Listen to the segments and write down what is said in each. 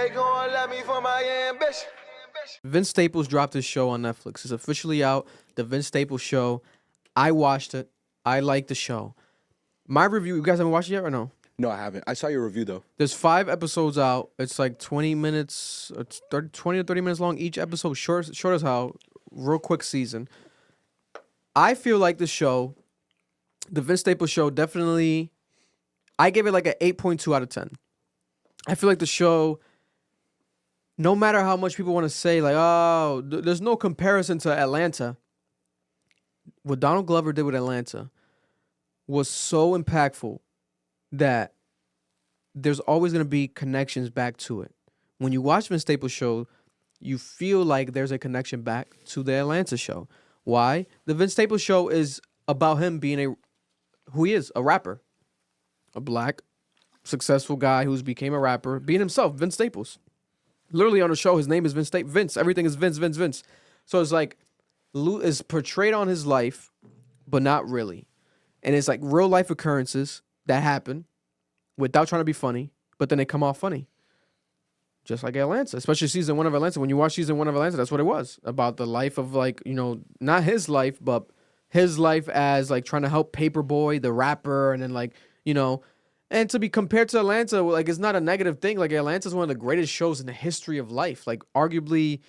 they gon' love me for my ambition. Vince Staples dropped his show on Netflix. It's officially out. The Vince Staples show. I watched it. I liked the show. My review, you guys haven't watched it yet or no? No, I haven't. I saw your review though. There's 5 episodes out. It's like 20 minutes, it's 20 to 30 minutes long each episode. Short as hell. Real quick season. I feel like the show, the Vince Staples show, definitely, I gave it like an 8.2 out of 10. I feel like the show, no matter how much people want to say, like, oh, there's no comparison to Atlanta. What Donald Glover did with Atlanta was so impactful that there's always going to be connections back to it. When you watch Vince Staples show, you feel like there's a connection back to the Atlanta show. Why? The Vince Staples show is about him being who he is, a rapper. A black, successful guy who's became a rapper, being himself, Vince Staples. Literally on the show, his name is Vince Staples. Vince, everything is Vince, Vince, Vince. So it's like, is portrayed on his life, but not really. And it's like real life occurrences that happen without trying to be funny, but then they come off funny. Just like Atlanta, especially season 1 of Atlanta. When you watch season 1 of Atlanta, that's what it was. About the life of, like, you know, not his life, but his life as like trying to help Paperboy, the rapper, and then like, you know, and to be compared to Atlanta, like, it's not a negative thing. Like, Atlanta's one of the greatest shows in the history of life. Like, arguably,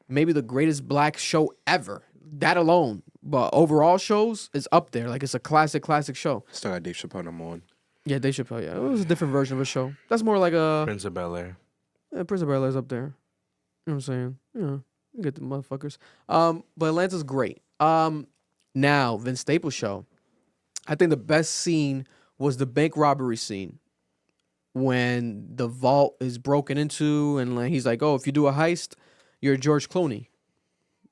maybe the greatest black show ever. That alone. But overall shows is up there. Like, it's a classic show. Still got Dave Chappelle #1. Yeah, Dave Chappelle, yeah. It was a different version of a show. That's more like a... Prince of Bel-Air. Yeah, Prince of Bel-Air's up there. You know what I'm saying? Yeah, you get the motherfuckers. But Atlanta's great. Now, Vince Staples show. I think the best scene was the bank robbery scene. When the vault is broken into and like he's like, oh, if you do a heist, you're George Clooney.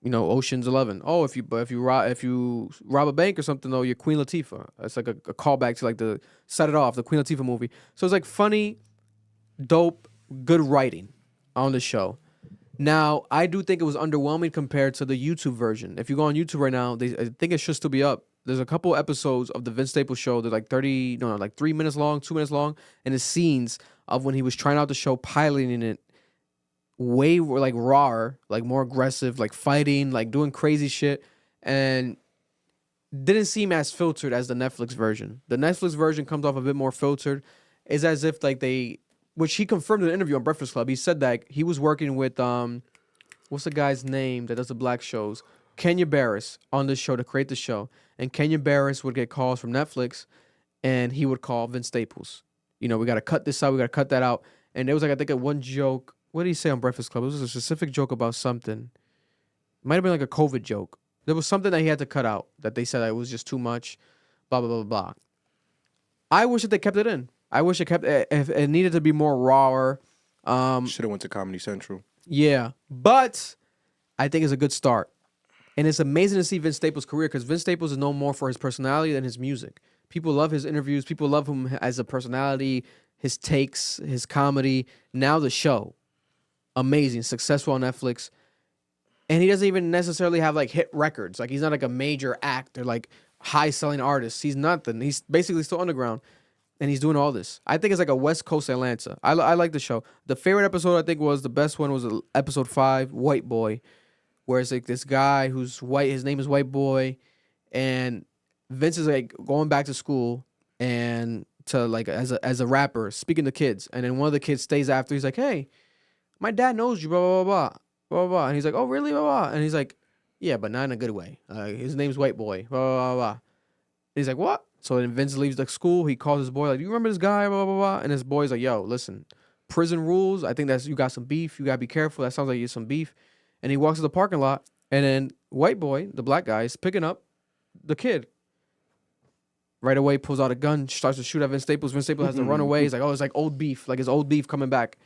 You know, Ocean's 11. Oh, if you rob a bank or something, though, you're Queen Latifah. It's like a callback to like the Set It Off, the Queen Latifah movie. So it's like funny, dope, good writing on the show. Now, I do think it was underwhelming compared to the YouTube version. If you go on YouTube right now, I think it should still be up. There's a couple episodes of the Vince Staples show. They're like 3 minutes long, 2 minutes long, and the scenes of when he was trying out the show, piloting it, way like rawer, like more aggressive, like fighting, like doing crazy shit, and didn't seem as filtered as the Netflix version. The Netflix version comes off a bit more filtered. It's as if like which he confirmed in an interview on Breakfast Club. He said that he was working with what's the guy's name that does the black shows? Kenya Barris on this show to create the show. And Kenya Barris would get calls from Netflix, and he would call Vince Staples. You know, we got to cut this out, we got to cut that out. And there was like, I think, one joke. What did he say on Breakfast Club? It was a specific joke about something. It might have been like a COVID joke. There was something that he had to cut out that they said that it was just too much, blah, blah, blah, blah. I wish that they kept it in. I wish it kept it. If it needed to be more rawer. Should have went to Comedy Central. Yeah, but I think it's a good start. And it's amazing to see Vince Staples' career because Vince Staples is known more for his personality than his music. People love his interviews. People love him as a personality, his takes, his comedy. Now the show. Amazing. Successful on Netflix. And he doesn't even necessarily have like hit records. Like he's not like a major act or like high-selling artist. He's nothing. He's basically still underground. And he's doing all this. I think it's like a West Coast Atlanta. I like the show. The favorite episode I think was the best one was episode 5, White Boy. Where it's like this guy who's white, his name is White Boy, and Vince is like going back to school and to like as a rapper, speaking to kids, and then one of the kids stays after. He's like, "Hey, my dad knows you, blah blah blah blah blah blah," and he's like, "Oh really, blah blah," and he's like, "Yeah, but not in a good way. His name's White Boy, blah blah blah blah." And he's like, "What?" So then Vince leaves the school. He calls his boy like, "Do you remember this guy?" Blah blah blah, and his boy's like, "Yo, listen, prison rules. I think that's you got some beef. You gotta be careful. That sounds like you have some beef." And he walks to the parking lot, and then White Boy, the black guy, is picking up the kid. Right away, pulls out a gun, starts to shoot at Vince Staples. Vince Staples has to run away. He's like, oh, it's like old beef, like his old beef coming back.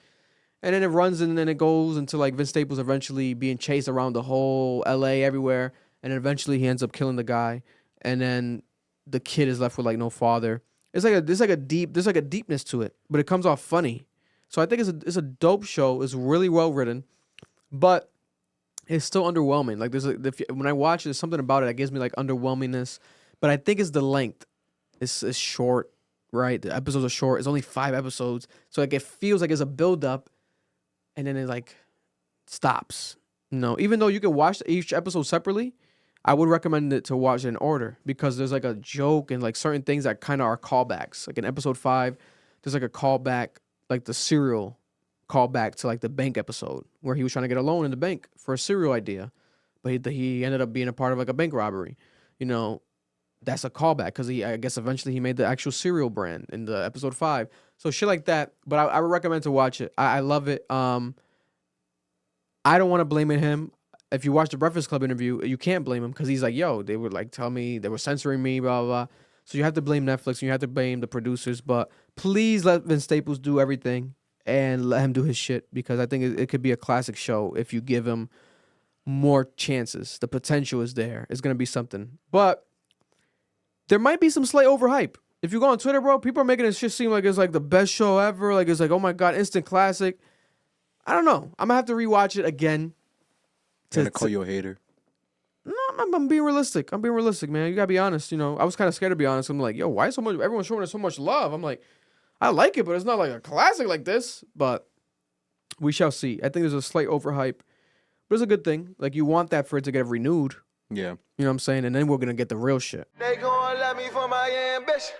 And then it runs, and then it goes into like Vince Staples eventually being chased around the whole LA, everywhere. And then eventually he ends up killing the guy. And then the kid is left with like no father. There's like a deepness to it, but it comes off funny. So I think it's a dope show. It's really well written, but it's still underwhelming. Like when I watch it, there's something about it that gives me like underwhelmingness. But I think it's the length. It's short, right? The episodes are short. It's only 5 episodes, so like it feels like it's a build up, and then it like stops. Even though you can watch each episode separately, I would recommend it to watch it in order because there's like a joke and like certain things that kind of are callbacks. Like in episode 5, there's like a callback, like the cereal callback to like the bank episode where he was trying to get a loan in the bank for a cereal idea, but he ended up being a part of like a bank robbery. That's a callback because I guess eventually he made the actual cereal brand in the episode 5. So shit like that. But I would recommend to watch it. I love it. I don't want to blame him. If you watch the Breakfast Club interview, you can't blame him because he's like, yo, they would like tell me they were censoring me, blah, blah, blah. So you have to blame Netflix and you have to blame the producers. But please let Vince Staples do everything and let him do his shit because I think it could be a classic show if you give him more chances. The potential is there. It's going to be something. But there might be some slight overhype. If you go on Twitter, bro, people are making this shit seem like it's like the best show ever. Like it's like, oh my God, instant classic. I don't know. I'm going to have to rewatch it again. To call you a hater. No, I'm being realistic. I'm being realistic, man. You gotta be honest. I was kind of scared to be honest. I'm like, yo, why so much? Everyone's showing us so much love. I'm like, I like it, but it's not like a classic like this. But we shall see. I think there's a slight overhype, but it's a good thing. Like you want that for it to get renewed. Yeah. You know what I'm saying? And then we're gonna get the real shit. They gon' love me for my ambition.